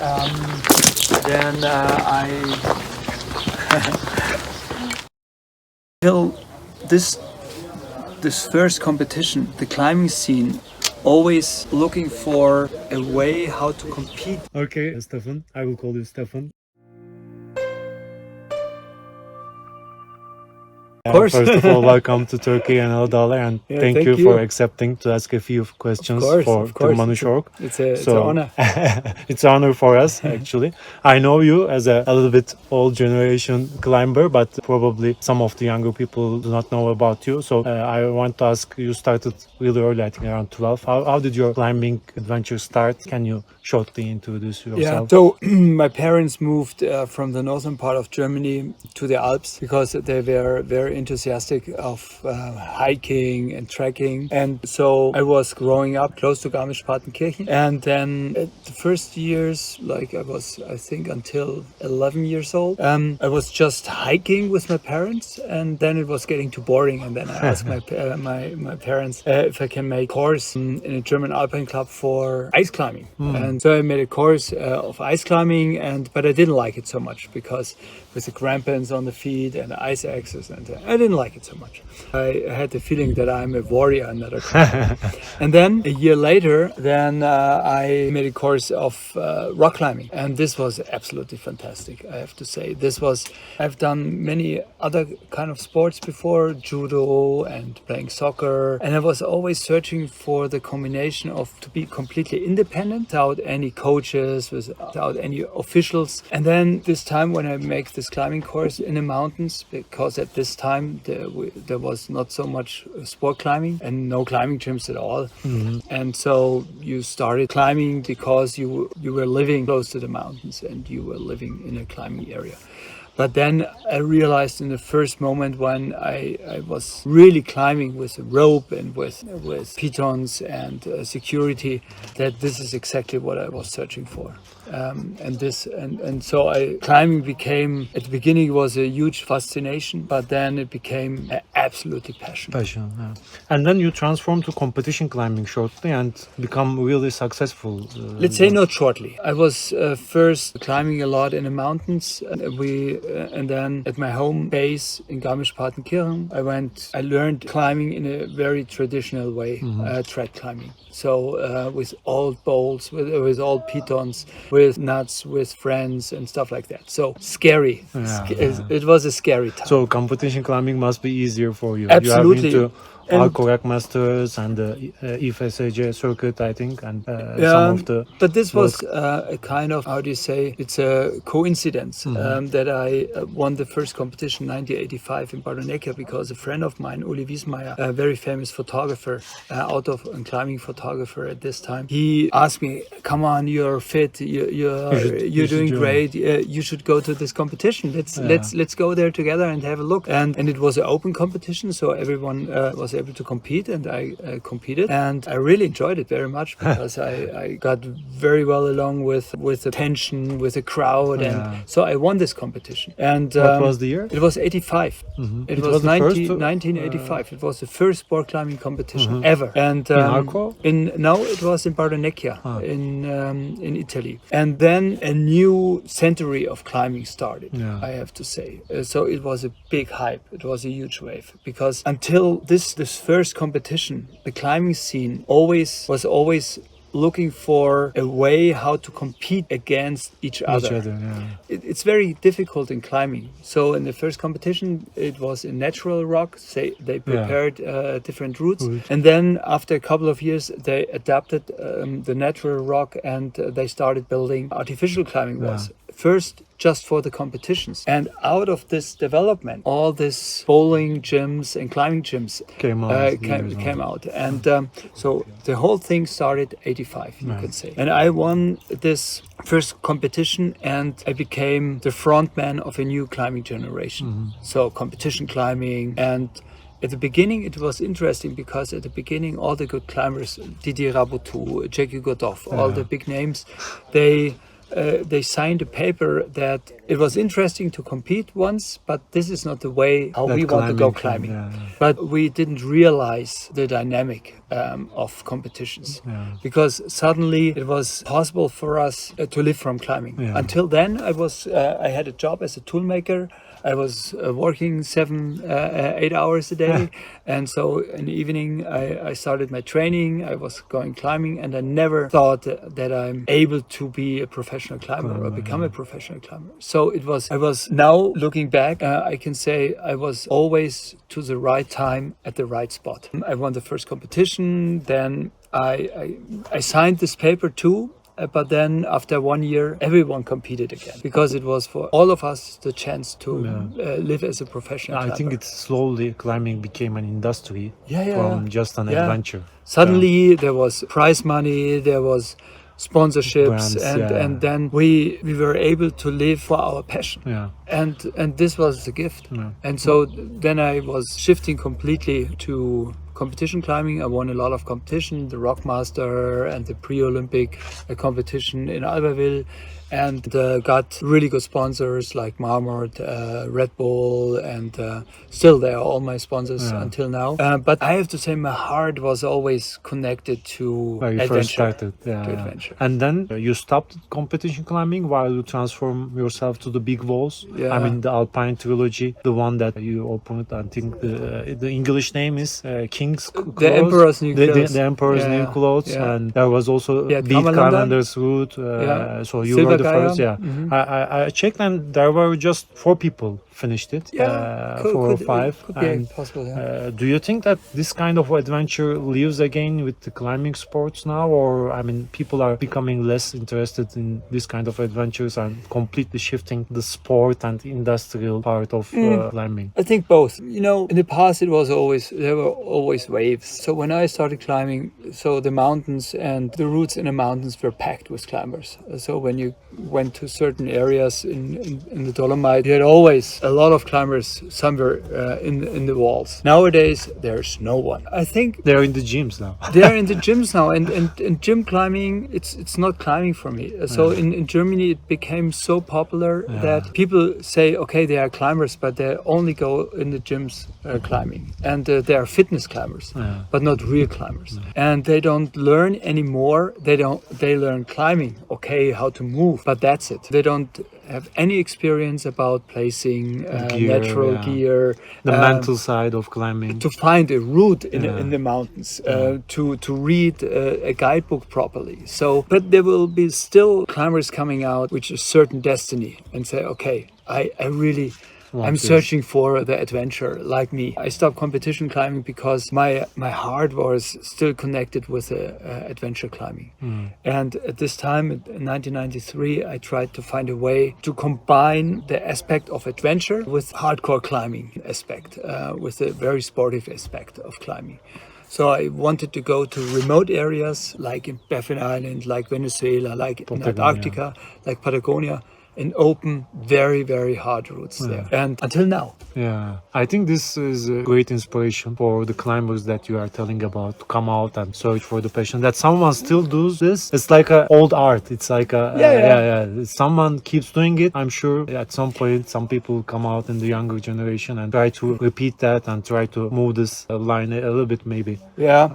Then I till this first competition, the climbing scene, always looking for a way how to compete. Okay, Stefan. I will call you Stefan. Of course. First of all, welcome to Turkey and Aladağlar'da, and thank you for accepting to ask a few questions for Tırmanış. It's an honor. It's an honor for us, actually. I know you as a little bit old generation climber, but probably some of the younger people do not know about you. So I want to ask, you started really early, I think around 12. How did your climbing adventure start? Can you shortly introduce yourself? Yeah, so my parents moved from the northern part of Germany to the Alps because they were very enthusiastic of hiking and trekking, and so I was growing up close to Garmisch-Partenkirchen, and then the first years, like I think until 11 years old, I was just hiking with my parents, and then it was getting too boring, and then I asked my parents if I can make a course in a German Alpine club for ice climbing, and so I made a course of ice climbing, but I didn't like it so much because with the crampons on the feet and the ice axes, and I didn't like it so much. I had the feeling that I'm a warrior, not a climber. And then a year later, I made a course of rock climbing, and this was absolutely fantastic. I have to say, I've done many other kind of sports before, judo and playing soccer, and I was always searching for the combination of to be completely independent without any coaches, without any officials. And then this time when I make this climbing course in the mountains, because at this time there was not so much sport climbing and no climbing gyms at all, and so you started climbing because you were living close to the mountains and you were living in a climbing area. But then I realized in the first moment when I was really climbing with a rope and with pitons and security, that this is exactly what I was searching for. So climbing became, at the beginning it was a huge fascination, but then it became absolutely passion. Yeah. And then you transformed to competition climbing shortly and become really successful. Let's say not shortly. I was first climbing a lot in the mountains, and then at my home base in Garmisch-Partenkirchen, I learned climbing in a very traditional way, trad climbing. So with old bowls, with old pitons, with nuts, with friends and stuff like that. So scary. It was a scary time. So competition climbing must be easier for you. Absolutely. You have been to Alcorak Masters and the IFSC circuit, I think, and some of the... But this was a kind of, how do you say, it's a coincidence that I won the first competition in 1985 in Bardonecchia because a friend of mine, Uli Wiesmeyer, a very famous photographer, and climbing photographer at this time, he asked me, come on, you're fit, you're doing great, you should go to this competition. Let's go there together and have a look. And it was an open competition, so everyone was able to compete, and I competed, and I really enjoyed it very much because I got very well along with the tension, with the crowd, and so I won this competition. And what was the year? It was 85. It was 1985. It was the first sport climbing competition ever. And in Arco? No, it was in Bardonecchia in Italy. And then a new century of climbing started. I have to say. So it was a big hype. It was a huge wave because until this first competition, the climbing scene was always looking for a way how to compete against each other. It's very difficult in climbing. So in the first competition, it was in natural rock. They prepared different routes, and then after a couple of years, they adapted the natural rock and they started building artificial climbing walls. First, just for the competitions, and out of this development, all this bowling gyms and climbing gyms came out, and so the whole thing started 85, you could say. And I won this first competition, and I became the front man of a new climbing generation. So competition climbing. And at the beginning, it was interesting because at the beginning, all the good climbers, Didier Rabotou, Jackie Godot, all the big names, they signed a paper that it was interesting to compete once, but this is not the way how we want to go climbing. But we didn't realize the dynamic of competitions, because suddenly it was possible for us to live from climbing. Until then, I had a job as a toolmaker. I was working 8 hours a day, and so in the evening I started my training. I was going climbing, and I never thought that I'm able to be a professional climber or become a professional climber. So I was now looking back, I can say I was always to the right time at the right spot. I won the first competition, then I signed this paper too. But then after 1 year, everyone competed again, because it was for all of us the chance to live as a professional climber. I think it's slowly climbing became an industry from just an adventure. Suddenly there was prize money, there was sponsorships, brands, and then we were able to live for our passion. And this was the gift. And so then I was shifting completely to competition climbing. I won a lot of competition, the Rockmaster and the pre-Olympic competition in Albertville, and got really good sponsors like Marmot, Red Bull, and still they are all my sponsors until now. But I have to say my heart was always connected to Where you adventure. first started. Adventure. And then you stopped competition climbing while you transform yourself to the big walls. I mean, the Alpine trilogy, the one that you opened, I think the English name is King's Clothes. The Emperor's New Clothes. The Emperor's New Clothes. And there was also Beat Calendar's Route. So you were the first. I checked, and there were just 4 people finished it. 4 or 5. Could be possible, do you think that this kind of adventure lives again with the climbing sports now, or I mean, people are becoming less interested in this kind of adventures and completely shifting the sport and industrial part of climbing? I think both. You know, in the past there were always waves. So when I started climbing, so the mountains and the routes in the mountains were packed with climbers. So when you went to certain areas in the Dolomite, you had always a lot of climbers somewhere in the walls. Nowadays, there's no one. I think they're in the gyms now. They're in the gyms now, and gym climbing, it's not climbing for me. So in Germany, it became so popular that people say, okay, they are climbers, but they only go in the gyms climbing, and they are fitness climbers, but not real climbers. And they don't learn anymore. They learn climbing, okay, how to move, but that's it. They don't have any experience about placing natural gear, the mental side of climbing, to find a route in the mountains, to read a guidebook properly. So, but there will be still climbers coming out with a certain destiny and say, okay, I'm searching for the adventure like me. I stopped competition climbing because my heart was still connected with adventure climbing. And at this time, in 1993, I tried to find a way to combine the aspect of adventure with hardcore climbing aspect, with a very sportive aspect of climbing. So I wanted to go to remote areas like in Baffin Island, like Venezuela, like in Antarctica, like Patagonia, and open very, very hard routes there. And until now. I think this is a great inspiration for the climbers that you are telling about, to come out and search for the passion. That someone still does this. It's like an old art. It's like someone keeps doing it. I'm sure at some point some people come out in the younger generation and try to repeat that and try to move this line a little bit maybe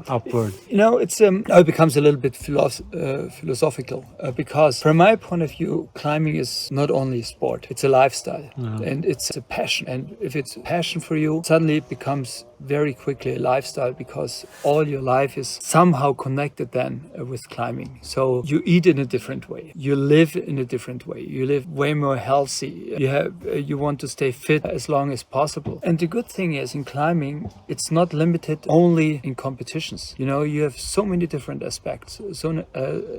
upward. You know, it becomes a little bit philosophical because from my point of view, climbing is not only a sport, it's a lifestyle and it's a passion. And if it's a passion for you, suddenly it becomes very quickly a lifestyle, because all your life is somehow connected then with climbing. So you eat in a different way, you live in a different way, you live way more healthy, you want to stay fit as long as possible. And the good thing is, in climbing, it's not limited only in competitions. You know, you have so many different aspects,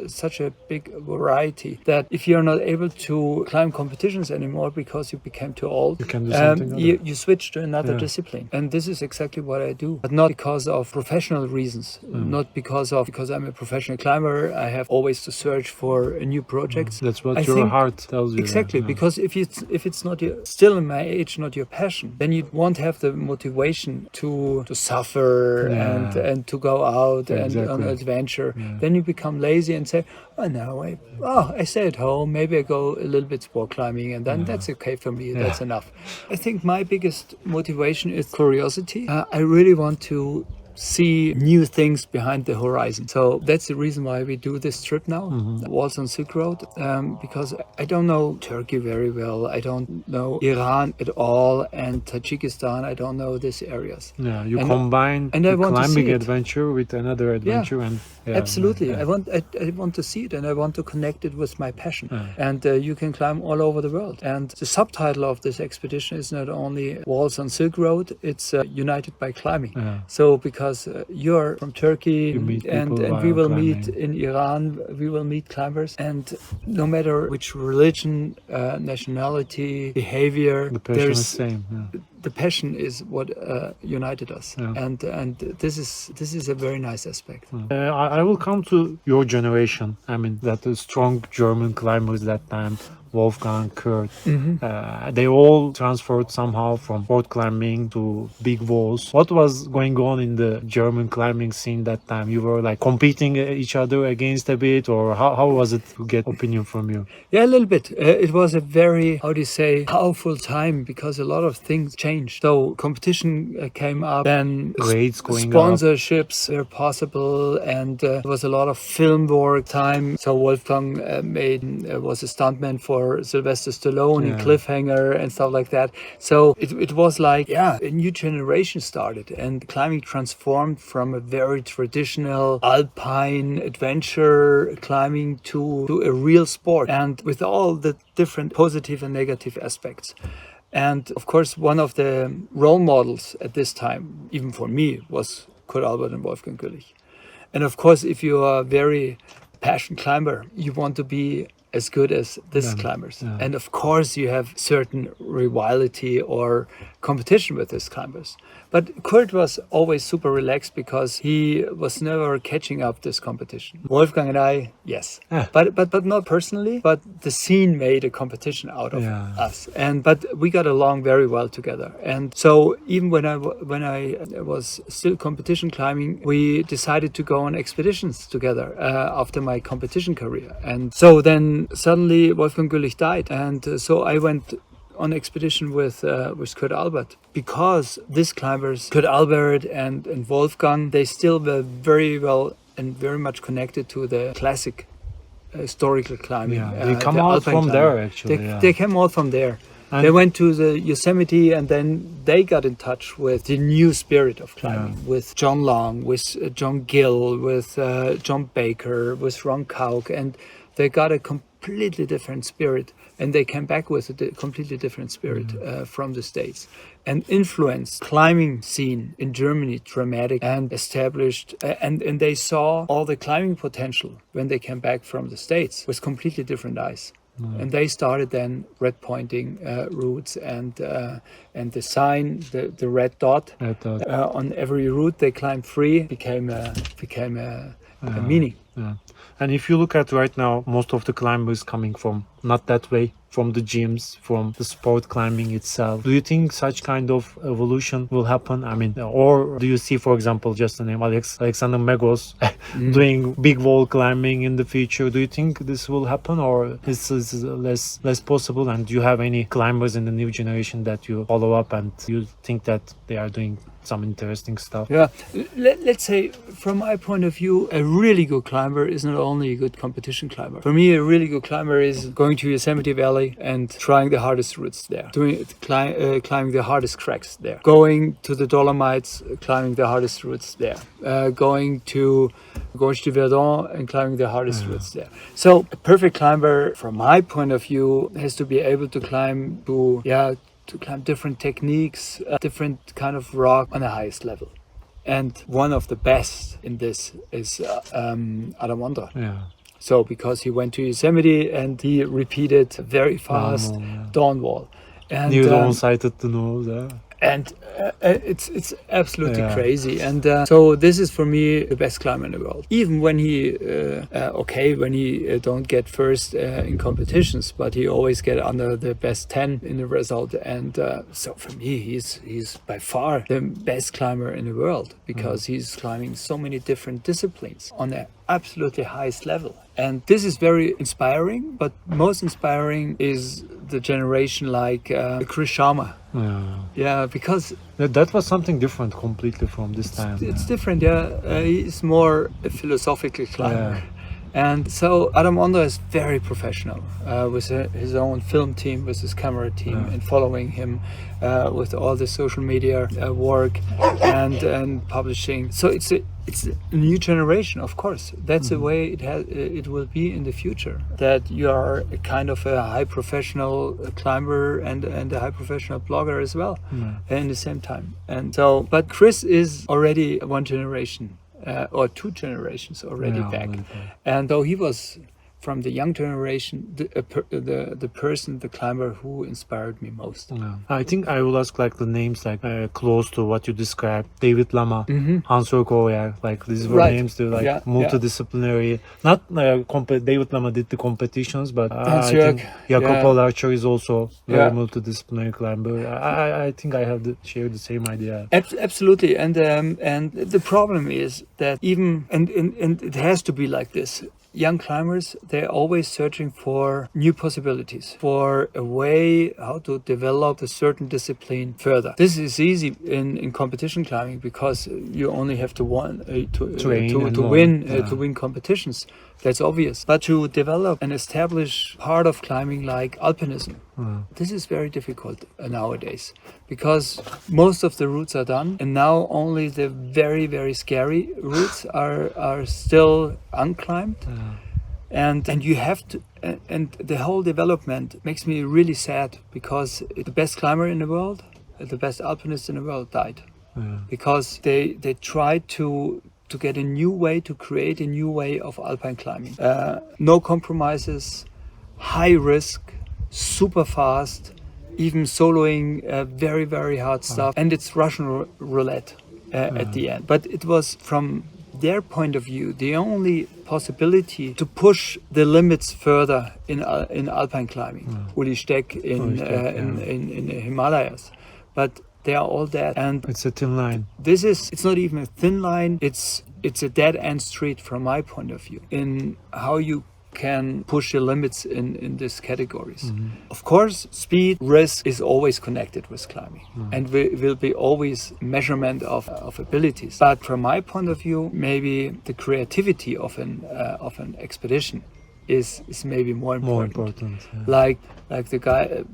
such a big variety, that if you're not able to climb competitions anymore because you became too old, you can do something you switch to another discipline. And this is exactly what I do, but not because of professional reasons, not because I'm a professional climber. I have always to search for a new projects. That's what your heart tells you. Exactly, because if it's not still in my age, not your passion, then you won't have the motivation to suffer and to go out and on an adventure. Then you become lazy and say, I stay at home, maybe I go a little bit sport climbing, and then that's okay for me, that's enough. I think my biggest motivation is curiosity. I really want to see new things behind the horizon. So that's the reason why we do this trip now, Walls on Silk Road, because I don't know Turkey very well. I don't know Iran at all, and Tajikistan. I don't know these areas. Yeah, you combine the climbing adventure with another adventure, and absolutely. I want to see it, and I want to connect it with my passion. And you can climb all over the world. And the subtitle of this expedition is not only Walls on Silk Road; it's United by Climbing. So because you're from Turkey, and we will meet in Iran, we will meet climbers, and no matter which religion, nationality, behavior, the passion is the same. The passion is what united us, and this is a very nice aspect. I will come to your generation. I mean, that the strong German climbers that time, Wolfgang, Kurt, they all transferred somehow from road climbing to big walls. What was going on in the German climbing scene that time? You were like competing each other against a bit, or how was it to get opinion from you? Yeah, a little bit. It was a very, how do you say, powerful time because a lot of things changed. So competition came up, then grades going sponsorships were possible, and there was a lot of film work time. So Wolfgang was a stuntman for Sylvester Stallone in Cliffhanger and stuff like that. So it was like, a new generation started, and climbing transformed from a very traditional alpine adventure climbing to a real sport, and with all the different positive and negative aspects. And of course, one of the role models at this time, even for me, was Kurt Albert and Wolfgang Güllich. And of course, if you are a very passionate climber, you want to be as good as these climbers. And of course, you have certain rivalry or competition with these climbers. But Kurt was always super relaxed because he was never catching up this competition. Wolfgang and I, yes, but not personally. But the scene made a competition out of us, but we got along very well together. And so even when I was still competition climbing, we decided to go on expeditions together after my competition career. And so then suddenly Wolfgang Güllich died, and so I went on expedition with Kurt Albert, because these climbers, Kurt Albert and Wolfgang, they still were very well and very much connected to the classic historical climbing. They come out from there, actually. They came out from there. And they went to the Yosemite, and then they got in touch with the new spirit of climbing, with John Long, with John Gill, with John Baker, with Ron Kauk, and they got a completely different spirit, and they came back with a completely different spirit from the States, and influenced climbing scene in Germany dramatic and established, and they saw all the climbing potential when they came back from the States with completely different eyes. And they started then red pointing routes, and the sign, the red dot on every route they climbed free became a meaning. And if you look at right now, most of the climbers coming from not that way, from the gyms, from the sport climbing itself. Do you think such kind of evolution will happen? I mean, or do you see, for example, just the name Alexander Megos doing big wall climbing in the future? Do you think this will happen, or this is less possible? And do you have any climbers in the new generation that you follow up and you think that they are doing some interesting stuff? Yeah, let's say from my point of view, a really good climber is not only a good competition climber. For me, a really good climber is going to Yosemite Valley and trying the hardest routes there, climbing the hardest cracks there, going to the Dolomites, climbing the hardest routes there, going to Verdun and climbing the hardest routes there. So a perfect climber, from my point of view, has to be able to climb to climb different techniques, different kind of rock on the highest level. And one of the best in this is Adam Wondra. So because he went to Yosemite and he repeated very fast Dawn Wall. And you sighted the nose. And it's absolutely crazy. And so this is for me the best climber in the world. Even when he don't get first in competitions, but he always get under the best 10 in the result. And so for me, he's by far the best climber in the world, because he's climbing so many different disciplines on the absolutely highest level. And this is very inspiring, but most inspiring is the generation like Chris Sharma. Yeah, because that was something different completely from this time. it's different. Yeah, he's more a philosophical climber. And so Adam Ondra is very professional with his own film team, with his camera team, and following him with all the social media work and publishing. So it's a new generation, of course. That's the way it will be in the future. That you are a kind of a high professional climber and a high professional blogger as well, in the same time. And so, but Chris is already one generation. Or two generations already back. And though he was from the young generation, the person, the climber who inspired me most. I think I will ask like the names like close to what you described. David Lama, Hans Koya, like these were names to like multidisciplinary. Not David Lama did the competitions, but I think Jacopo Larcher is also very multidisciplinary climber. I think I have share the same idea. Absolutely, and the problem is that even and it has to be like this. Young climbers, they're always searching for new possibilities, for a way how to develop a certain discipline further. This is easy in competition climbing because you only have to win competitions. That's obvious. But to develop and establish part of climbing like alpinism, this is very difficult nowadays because most of the routes are done, and now only the very, very scary routes are still unclimbed. And you have to, and the whole development makes me really sad because the best climber in the world, the best alpinist in the world died because they tried to get a new way, to create a new way of alpine climbing. No compromises, high risk, super fast, even soloing very, very hard stuff. And it's Russian roulette at the end. But it was from their point of view the only possibility to push the limits further in alpine climbing. Uli Steck in the Himalayas. But they are all dead, and it's a thin line. It's not even a thin line, it's a dead end street from my point of view in how you can push the limits in these categories. Of course, speed, risk is always connected with climbing and will be always measurement of abilities. But from my point of view, maybe the creativity of an expedition is maybe more important. Like the guy.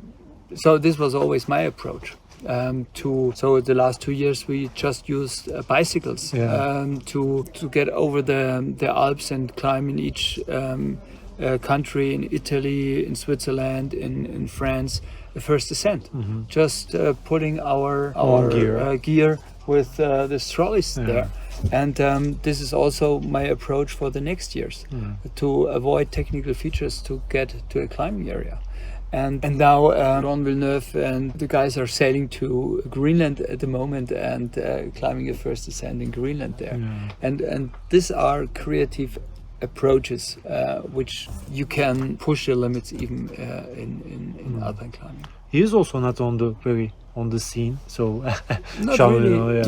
So this was always my approach. So the last 2 years we just used bicycles to get over the Alps and climb in each country, in Italy, in Switzerland, in France, the first descent. Just putting our gear with the trolleys there. And this is also my approach for the next years, to avoid technical features to get to a climbing area. And now Ron Villeneuve and the guys are sailing to Greenland at the moment and climbing a first descent in Greenland there. And these are creative approaches which you can push the limits even in alpine climbing. He is also not on the scene, so not really.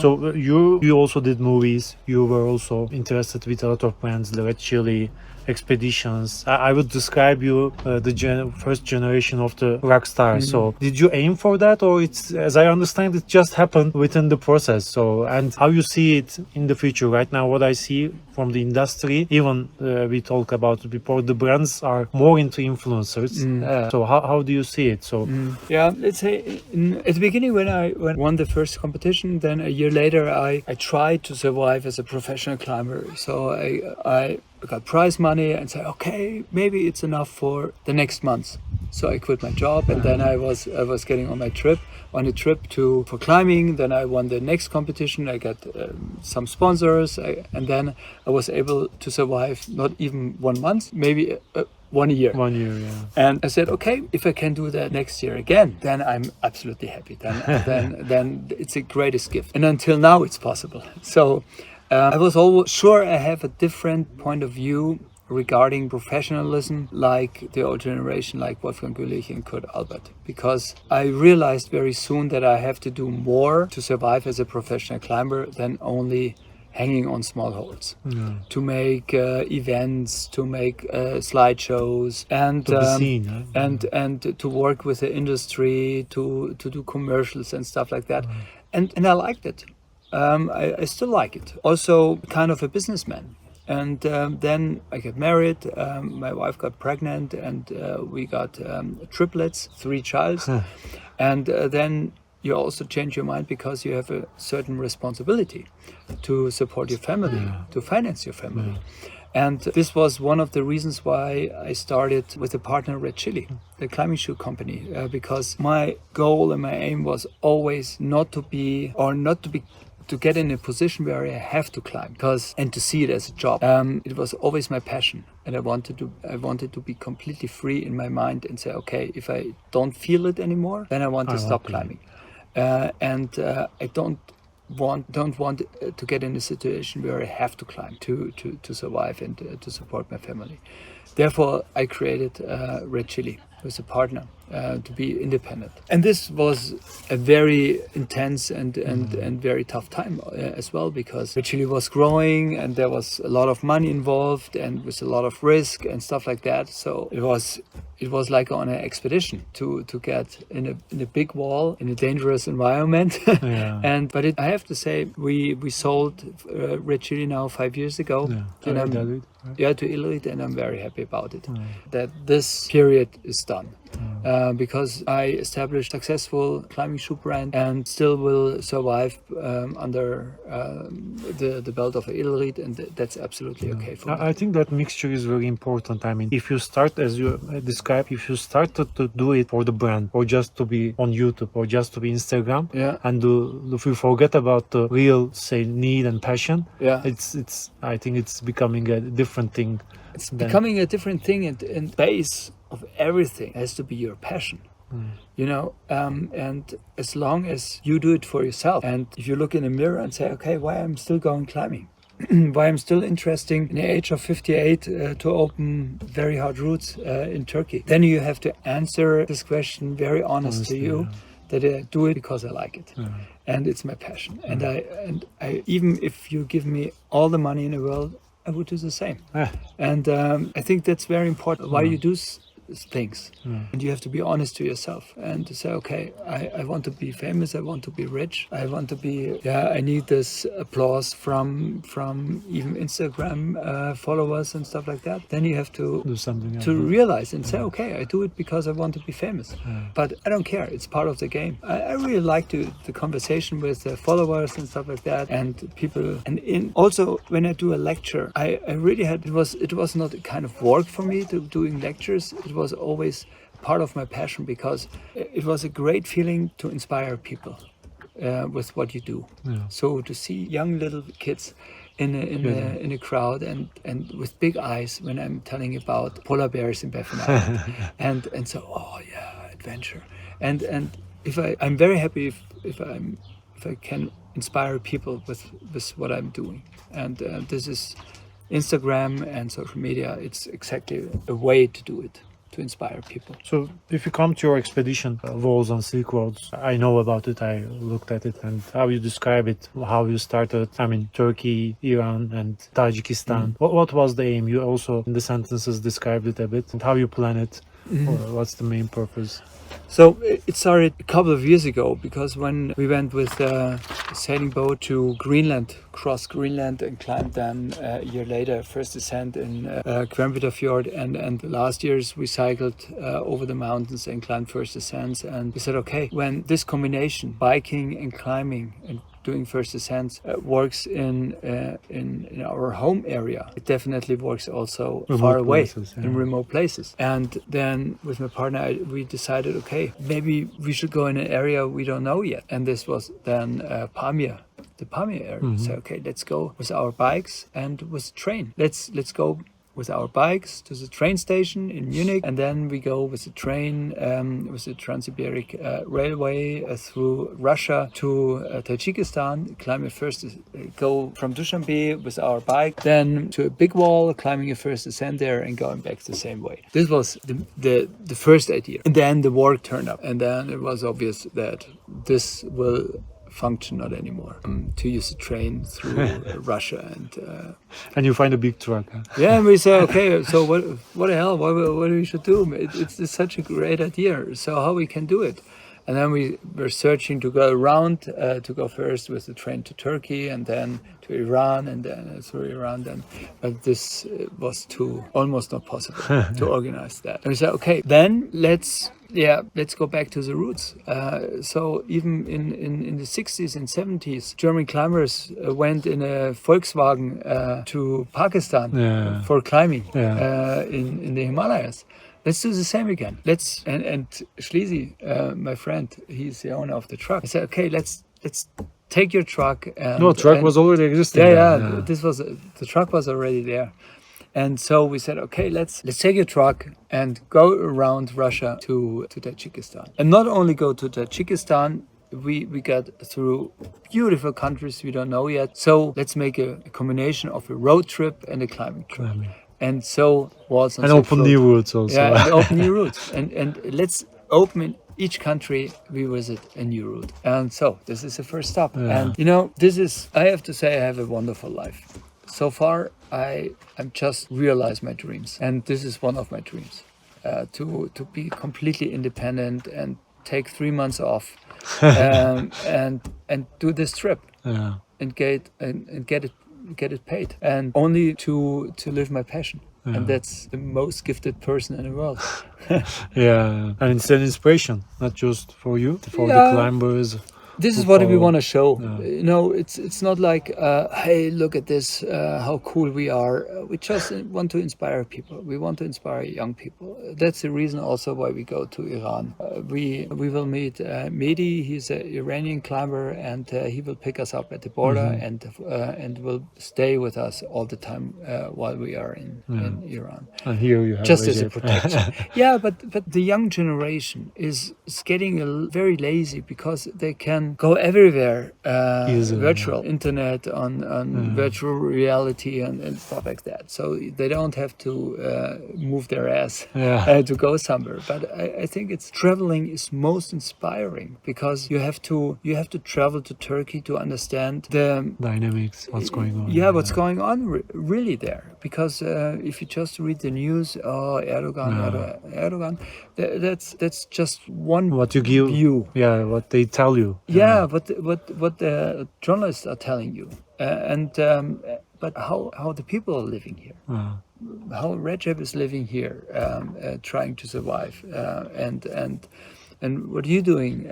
So you also did movies. You were also interested with a lot of brands, the Red Chili expeditions. I would describe you the first generation of the rock stars. So did you aim for that, or it's, as I understand, it just happened within the process? So, and how you see it in the future? Right now, what I see from the industry, even we talk about it before, the brands are more into influencers. So how do you see it? So let's say at the beginning when I won the first competition, then a year later I tried to survive as a professional climber. So I got prize money and said, okay, maybe it's enough for the next month. So I quit my job, and then I was getting on a trip for climbing. Then I won the next competition. I got some sponsors, and then I was able to survive not even 1 month, maybe 1 year. 1 year, yeah. And I said, okay, if I can do that next year again, then I'm absolutely happy. Then it's the greatest gift. And until now, it's possible. So I was always sure I have a different point of view regarding professionalism, like the old generation, like Wolfgang Gülich and Kurt Albert, because I realized very soon that I have to do more to survive as a professional climber than only hanging on small holes, to make events, to make slideshows, and To be seen, and to work with the industry, to do commercials and stuff like that, and I liked it. I still like it. Also, kind of a businessman. And then I got married. My wife got pregnant, and we got triplets, 3 children. And then you also change your mind because you have a certain responsibility to support your family, to finance your family. And this was one of the reasons why I started with a partner, Red Chili, the climbing shoe company, because my goal and my aim was always to get in a position where I have to climb, and to see it as a job. It was always my passion, and I wanted to be completely free in my mind and say, okay, if I don't feel it anymore, then I want to stop climbing. I don't want to get in a situation where I have to climb to survive and to support my family. Therefore, I created Red Chili with a partner to be independent. And this was a very intense and very tough time as well, because Red Chili was growing and there was a lot of money involved and with a lot of risk and stuff like that. So it was like on an expedition to get in a big wall in a dangerous environment. But I have to say, we sold Red Chili now 5 years ago. To Illuit, and I'm very happy about it. That this period is done. Because I established a successful climbing shoe brand and still will survive under the belt of Illuit, and that's absolutely okay for me. I think that mixture is very important. I mean, if you start, as you described, if you start to do it for the brand, or just to be on YouTube, or just to be Instagram, and if you forget about the real, say, need and passion, it's I think it's becoming a different thing. It's becoming a different thing, and base of everything has to be your passion. And as long as you do it for yourself, and if you look in the mirror and say, okay, why I'm still going climbing, why I'm still interested in the age of 58 to open very hard routes in Turkey, then you have to answer this question very honest to you, that I do it because I like it, and it's my passion. And I even if you give me all the money in the world, I would do the same. And I think that's very important. Why you do things, and you have to be honest to yourself and to say, okay, I want to be famous, I want to be rich, I want to be I need this applause from even Instagram followers and stuff like that. Then you have to do something to realize and say, okay, I do it because I want to be famous, but I don't care, it's part of the game. I really like the conversation with the followers and stuff like that, and people. And also when I do a lecture, I really had, it was not a kind of work for me to doing lectures. It was always part of my passion, because it was a great feeling to inspire people with what you do. So to see young little kids in a crowd and with big eyes when I'm telling about polar bears in Baffin Island, and so adventure, and if I'm very happy if I can inspire people with what I'm doing, and this is Instagram and social media. It's exactly a way to do it, to inspire people. So if you come to your expedition, Walls on Silk Roads, I know about it, I looked at it, and how you describe it, how you started, I mean, Turkey, Iran and Tajikistan. What was the aim? You also in the sentences described it a bit, and how you plan it, or what's the main purpose? So it started a couple of years ago, because when we went with a sailing boat to Greenland, crossed Greenland and climbed then a year later, first descent in Kvarnvita Fjord, and last year's we cycled over the mountains and climbed first descents, and we said, okay, when this combination, biking and climbing and doing first descents, works in our home area, it definitely works also far away in remote places. And then with my partner, we decided, okay, maybe we should go in an area we don't know yet. And this was then Pamir, the Pamir area. So okay, let's go with our bikes and with train. Let's go with our bikes to the train station in Munich, and then we go with the train, with the Trans-Siberic Railway through Russia to Tajikistan, climbing first, go from Dushanbe with our bike, then to a big wall, climbing a first ascent there and going back the same way. This was the first idea. And then the war turned up, and then it was obvious that this will function not anymore. To use a train through Russia And you find a big truck. Huh? yeah, and we say, okay, so what the hell? What we should do? It's such a great idea. So how we can do it? And then we were searching to go around, to go first with the train to Turkey, and then to Iran, and then through Iran. But this was almost not possible to organize that. And we said, okay, then let's go back to the roots. So even in the 60s and 70s, German climbers went in a Volkswagen to Pakistan for climbing in the Himalayas. Let's do the same again. And Schlesi, my friend, he's the owner of the truck. I said, okay, let's take your truck. Truck was already existing. The truck was already there. And so we said, okay, let's take your truck and go around Russia to Tajikistan. And not only go to Tajikistan, we got through beautiful countries we don't know yet. So let's make a combination of a road trip and a climbing trip. And so was and open new routes also. Yeah, and open new routes. And let's open in each country we visit a new route. And so this is the first stop. Yeah. And I have to say I have a wonderful life. So far I'm just realized my dreams. And this is one of my dreams. To be completely independent and take 3 months off and do this trip. Yeah. And get it paid, and only to live my passion. And that's the most gifted person in the world. And it's an inspiration, not just for you, for the climbers. This is what we want to show. It's not like, hey, look at this, how cool we are. We just want to inspire people. We want to inspire young people. That's the reason also why we go to Iran. We will meet Mehdi. He's an Iranian climber, and he will pick us up at the border and will stay with us all the time while we are in Iran. And here you have just as a protection. But the young generation is getting very lazy because they can go everywhere, virtual internet, on virtual reality and stuff like that. So they don't have to move their ass to go somewhere. But I think traveling is most inspiring, because you have to travel to Turkey to understand the dynamics, what's going on. What's going on really there. Because if you just read the news, Erdogan, that's just one what you give view. What they tell you. What the journalists are telling you, but how the people are living here, how Recep is living here, trying to survive, and what are you doing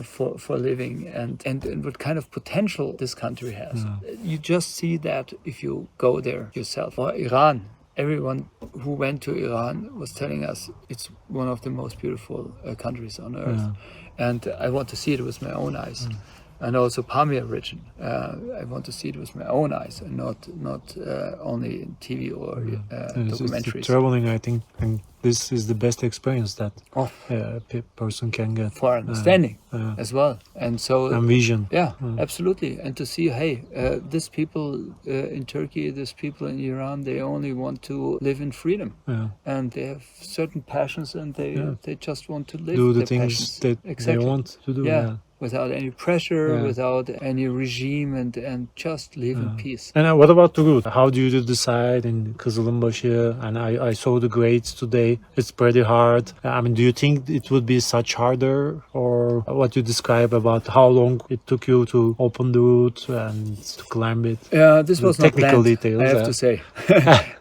for living, and what kind of potential this country has. You just see that if you go there yourself. Or Iran. Everyone who went to Iran was telling us it's one of the most beautiful countries on earth. And I want to see it with my own eyes. And also Pamir region. I want to see it with my own eyes, and not only in TV or documentaries. Traveling, I think, and this is the best experience that a person can get. For understanding as well. And vision. Absolutely. And to see, hey, these people in Turkey, these people in Iran, they only want to live in freedom. And they have certain passions, and they just want to live do the their things passions. that they want to do. Without any pressure, without any regime, and just live in peace. And what about the route? How do you decide in Kızılbaşı? And I saw the grades today. It's pretty hard. I mean, do you think it would be such harder, or what you describe about how long it took you to open the route and to climb it? This was not technical planned, details. I have to say.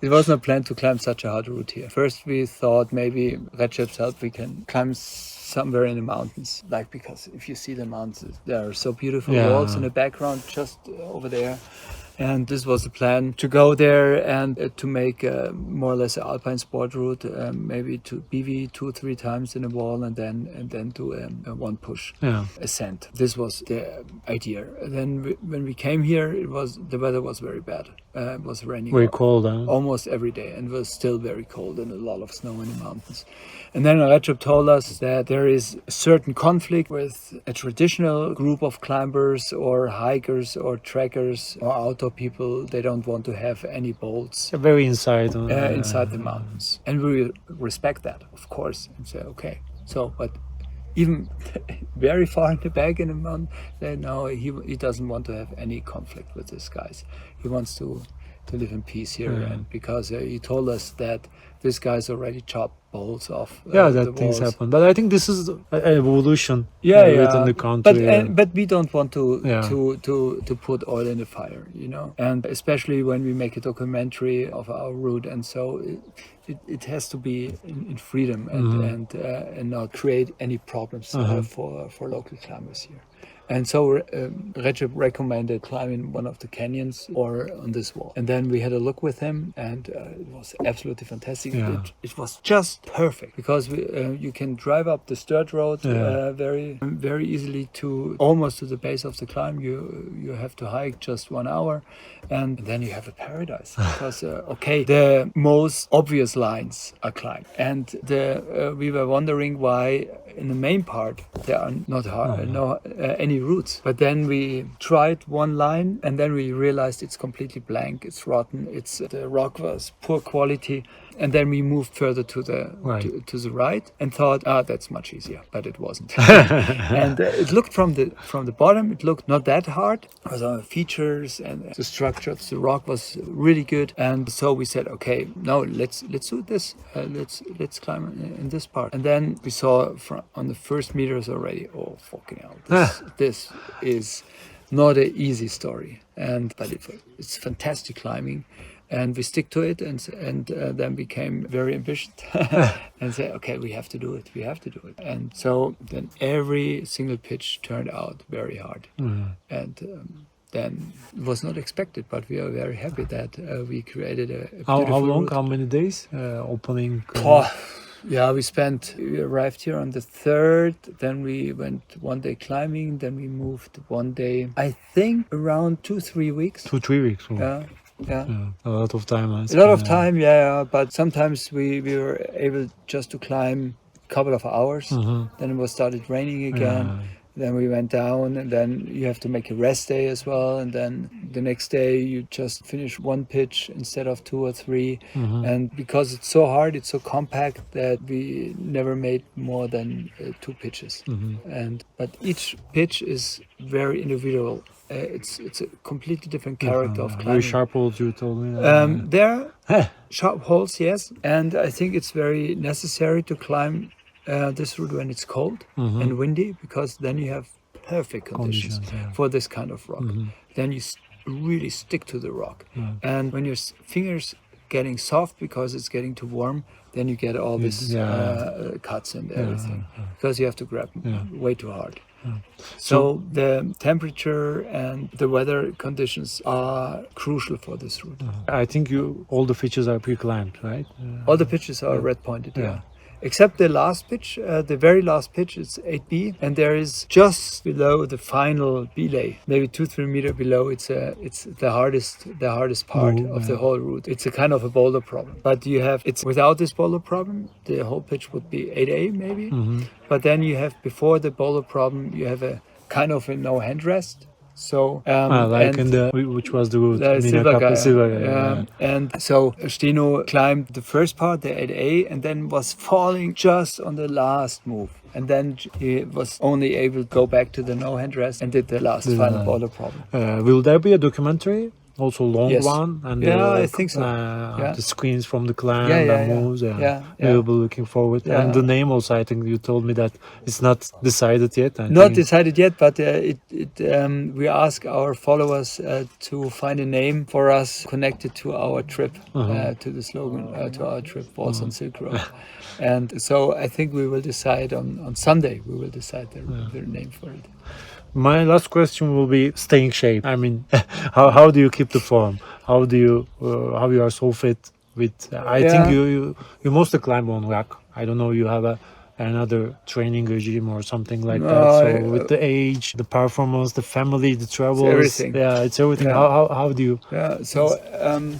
It was not planned to climb such a hard route here. First we thought maybe Recep's help we can climb somewhere in the mountains, because if you see the mountains, there are so beautiful walls in the background just over there. And this was the plan, to go there and to make more or less an alpine sport route, maybe to BV 2 or 3 times in a wall, and then do a one push ascent. This was the idea. Then when we came here, the weather was very bad. It was raining. Very cold, almost every day, and it was still very cold and a lot of snow in the mountains. And then Recep told us that there is a certain conflict with a traditional group of climbers or hikers or trekkers or outdoor people. They don't want to have any bolts. Very inside. Inside the mountains. And we respect that, of course, and say, okay. So, but even very far in the back in the mountain, said no, he doesn't want to have any conflict with these guys. He wants to live in peace here, and because he told us that this guy's already chopped bolts off. That things happen, but I think this is an evolution. Within the country. But we don't want to put oil in the fire, you know. And especially when we make a documentary of our route, and so it has to be in freedom and not create any problems for local climbers here. And so Recep recommended climbing one of the canyons or on this wall. And then we had a look with him, and it was absolutely fantastic. It was just perfect because you can drive up the dirt road very, very easily to almost to the base of the climb. You have to hike just 1 hour, and then you have a paradise. Because the most obvious lines are climbed, and we were wondering why in the main part there are not any routes. But then we tried one line, and then we realized it's completely blank, it's rotten, the rock was poor quality. And then we moved further to the right and thought, that's much easier, but it wasn't. And it looked from the bottom, it looked not that hard. It was on features, and the structure of the rock was really good. And so we said, okay, no, let's do this. Let's climb in this part. And then we saw on the first meters already, oh fucking hell, this is not an easy story. But it's fantastic climbing. And we stick to it, and then became very ambitious and say, okay, we have to do it. And so then every single pitch turned out very hard. And then it was not expected, but we are very happy that we created a beautiful How long? route. How many days? Opening? We arrived here on the 3rd, then we went 1 day climbing, then we moved 1 day, I think around 2-3 weeks. 2-3 weeks. Oh. Yeah. A lot of time. But sometimes we were able just to climb a couple of hours. Then it was started raining again. Then we went down, and then you have to make a rest day as well. And then the next day you just finish 1 pitch instead of 2 or 3. And because it's so hard, it's so compact that we never made more than 2 pitches. But each pitch is very individual. It's a completely different character of climbing. Very sharp holes, you told me. There are sharp holes, yes. And I think it's very necessary to climb this route when it's cold and windy, because then you have perfect conditions for this kind of rock. Then you really stick to the rock. And when your fingers getting soft because it's getting too warm, then you get all these cuts and everything, because you have to grab way too hard. So the temperature and the weather conditions are crucial for this route. I think all the features are pre-climbed, right? All the pitches are red pointed, except the last pitch, the very last pitch, it's 8B, and there is just below the final belay, maybe 2-3 meters below. It's the hardest part of the whole route. It's a kind of a boulder problem, but it's without this boulder problem, the whole pitch would be 8A maybe. But then you have, before the boulder problem, you have a kind of a no handrest. So which was the route? And so Steno climbed the first part, the 8A, and then was falling just on the last move. And then he was only able to go back to the no handrest and did the last final boulder problem. Will there be a documentary? Also long one, and I think so. The screens from the climb, the moves. We'll be looking forward. And the name also, I think you told me that it's not decided yet. Not decided yet, but we ask our followers to find a name for us connected to our trip, to the slogan, to our trip, Walls on Silk Road. And so I think we will decide on Sunday. We will decide the name for it. My last question will be staying in shape. I mean, how do you keep the form? How you are so fit? I think you mostly climb on rock. I don't know, you have another training regime or something like that. So with the age, the performance, the family, the travels, everything. It's everything. How do you? So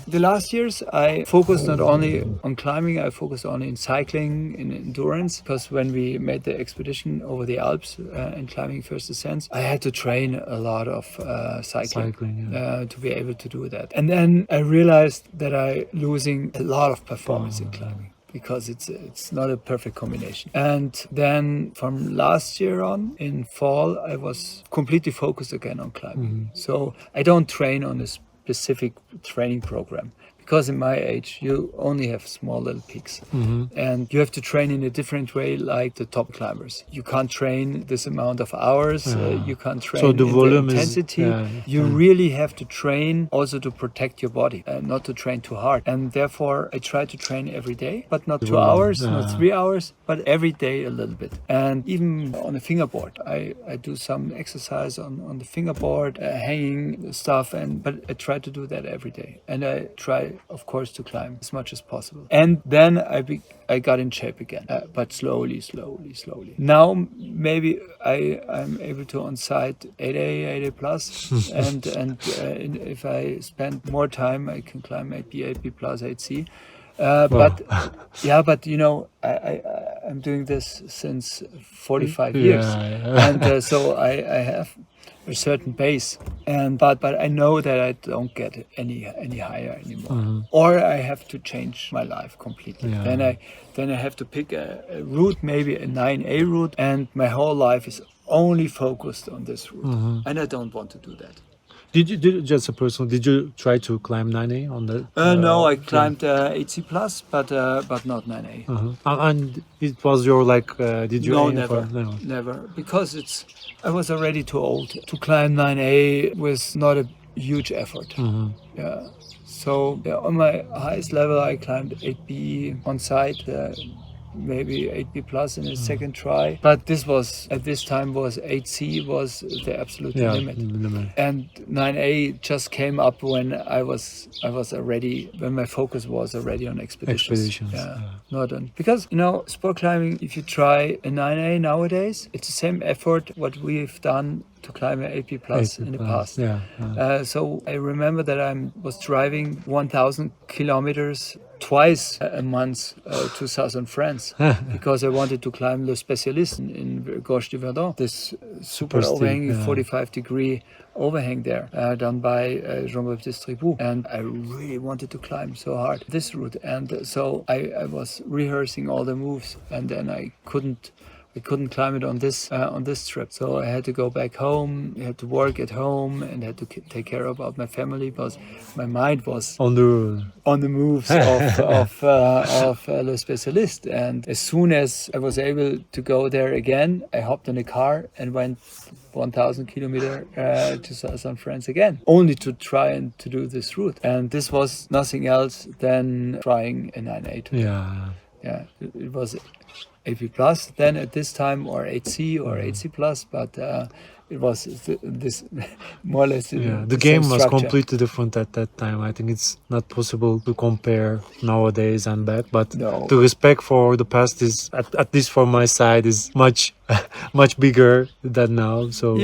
the last years I focused not only on climbing, I focused only in cycling, in endurance, because when we made the expedition over the Alps and climbing first ascents, I had to train a lot of cycling to be able to do that. And then I realized that I losing a lot of performance in climbing, because it's not a perfect combination. And then from last year on, in fall, I was completely focused again on climbing. So I don't train on a specific training program. Because in my age, you only have small little peaks. And you have to train in a different way, like the top climbers. You can't train this amount of hours. You can't train So the in volume the intensity. You really have to train also to protect your body, not to train too hard. And therefore, I try to train every day, but not 2 hours, not 3 hours, but every day a little bit. And even on the fingerboard, I do some exercise on the fingerboard, hanging stuff, but I try to do that every day. And I try, of course, to climb as much as possible. And then I got in shape again, but slowly. Now maybe I'm able to on site 8A plus, and if I spend more time, I can climb 8B, 8B plus, 8C. But you know, I'm doing this since 45 years, and so I have a certain base, but I know that I don't get any higher anymore, or I have to change my life completely. Then I have to pick a route, maybe a 9A route, and my whole life is only focused on this route, and I don't want to do that. Did you just a personal? Did you try to climb 9A on the? No, I climbed 8C plus, but not 9A. And it was your did you? No, aim never, for, never, because I was already too old to climb 9A. Was not a huge effort. Yeah. So on my highest level, I climbed 8B on site. Maybe 8B plus in a second try, but this was at this time was 8C was the absolute limit, and 9A just came up when I was already, when my focus was already on expeditions. Not on, because you know, sport climbing, if you try a 9A nowadays, it's the same effort what we've done to climb an 8B plus in the past. So I remember that I was driving 1,000 kilometers twice a month to southern France because I wanted to climb Le Spécialiste in Gorge du Verdon, this super overhanging 45-degree overhang there, done by Jean-Baptiste Tribou, and I really wanted to climb so hard this route, and so I was rehearsing all the moves, and then I couldn't climb it on this trip. So I had to go back home, I had to work at home, and had to take care about my family because my mind was on the moves of Le Spécialiste. And as soon as I was able to go there again, I hopped in a car and went 1,000 kilometers to southern France again, only to try and to do this route. And this was nothing else than trying a 9A. Yeah, it was 8B plus then at this time, or 8C or 8C plus, but it was this more or less. The game was completely different at that time. I think it's not possible to compare nowadays and back, but the respect for the past is, at least for my side, is much bigger than now. So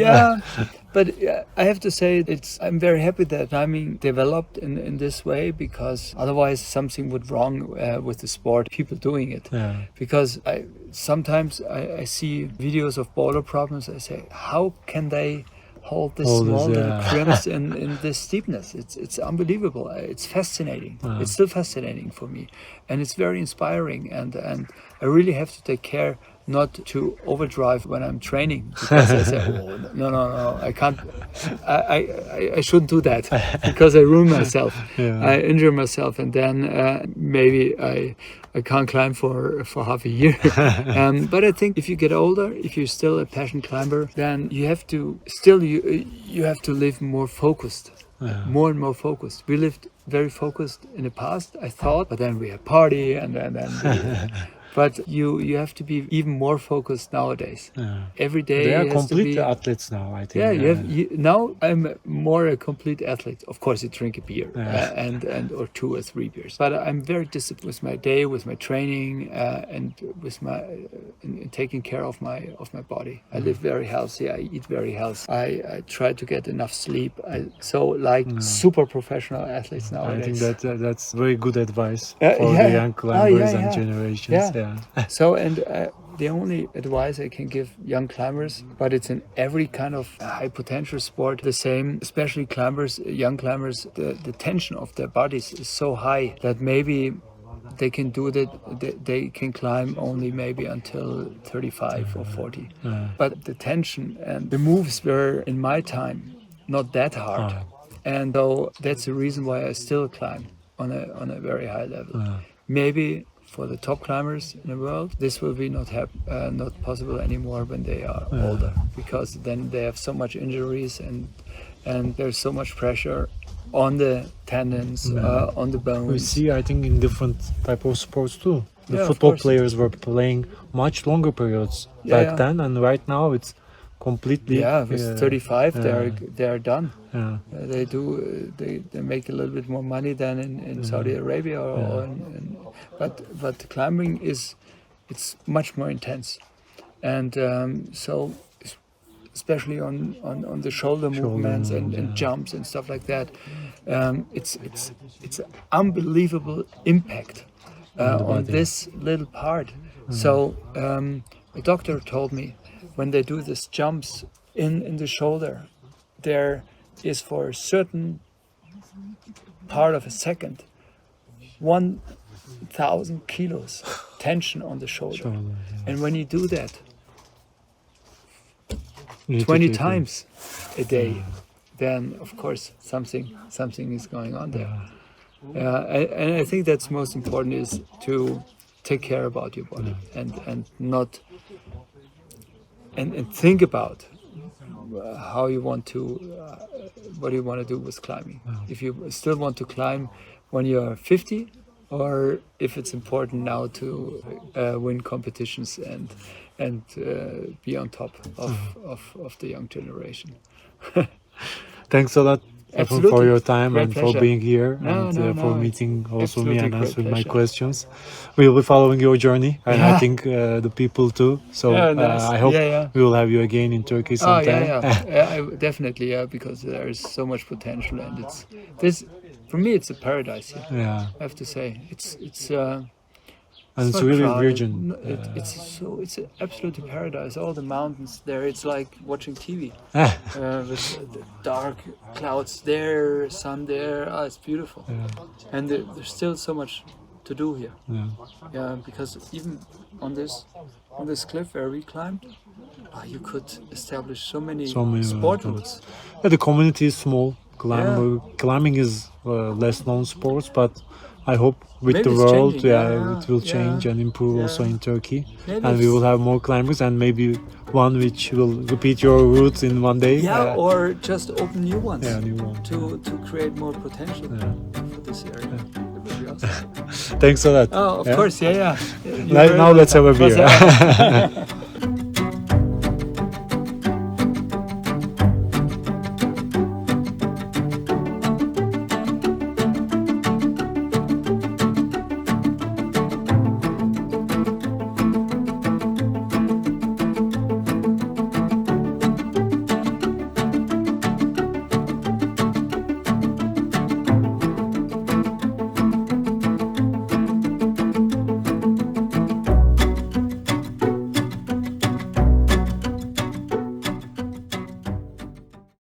but I have to say I'm very happy that timing developed in this way, because otherwise something would wrong with the sport, people doing it. Because sometimes I see videos of boulder problems. I say, how can they hold this small little crimps in this steepness? It's unbelievable. It's fascinating. It's still fascinating for me, and it's very inspiring. And I really have to take care not to overdrive when I'm training, because I say, no, I can't, I shouldn't do that, because I ruin myself, I injure myself, and then maybe I can't climb for half a year. But I think if you get older, if you're still a passion climber, then you have to you have to live more focused, more and more focused. We lived very focused in the past, I thought, but then we had party and then but you have to be even more focused nowadays. Every day they are has complete to be, athletes now, I think. Now I'm more a complete athlete. Of course, I drink a beer and or 2 or 3 beers, but I'm very disciplined with my day, with my training, and with my in taking care of my body. I live very healthy. I eat very healthy. I try to get enough sleep. Super professional athletes nowadays. I think that's very good advice for the young climbers and generations. So, and the only advice I can give young climbers, but it's in every kind of high potential sport the same, especially climbers, young climbers, the tension of their bodies is so high that maybe they can do that. They can climb only maybe until 35 or 40. But the tension and the moves were in my time not that hard, and so that's the reason why I still climb on a very high level. Maybe for the top climbers in the world, this will be not possible anymore when they are older, because then they have so much injuries and there's so much pressure on the tendons, on the bones. We see, I think, in different type of sports too. The Yeah, football of course. players were playing much longer periods back then, and right now it's completely. With 35, they are done. Yeah. They make a little bit more money than in Saudi Arabia, but climbing it's much more intense, and so especially on the shoulder movements and jumps and stuff like that, it's an unbelievable impact on this little part. So a doctor told me, when they do these jumps in the shoulder, there is for a certain part of a second 1,000 kilos tension on the shoulder. And when you do that 20 times a day, then of course something is going on there. And I think that's most important, is to take care about your body and not and think about how you want to what you want to do with climbing. If you still want to climb when you're 50, or if it's important now to win competitions and be on top of the young generation. Thanks a lot, Stefan, Absolutely. for your time Great and pleasure. for being here No, for meeting also me Absolutely and great answering my pleasure. questions. We will be following your journey, and I think the people too. So Nice. I hope we will have you again in Turkey sometime. Definitely, because there is so much potential, and for me it's a paradise here. Yeah, I have to say, it's and it's not really crowded. virgin. It's absolutely paradise. All the mountains there, it's like watching TV with the dark clouds there, sun there. It's beautiful, and there's still so much to do here. Because even on this cliff where we climbed, you could establish so many sport routes. The community is small. Climbing is less known sports, but I hope with Maybe the it's world, changing. it will change and improve also in Turkey, Maybe and we will have more climbers, and maybe one which will repeat your routes in one day. Or just open new ones. New one. To create more potential for this area. That would be awesome. Thanks a lot. Oh, of course, You're Now very let's have a welcome. beer.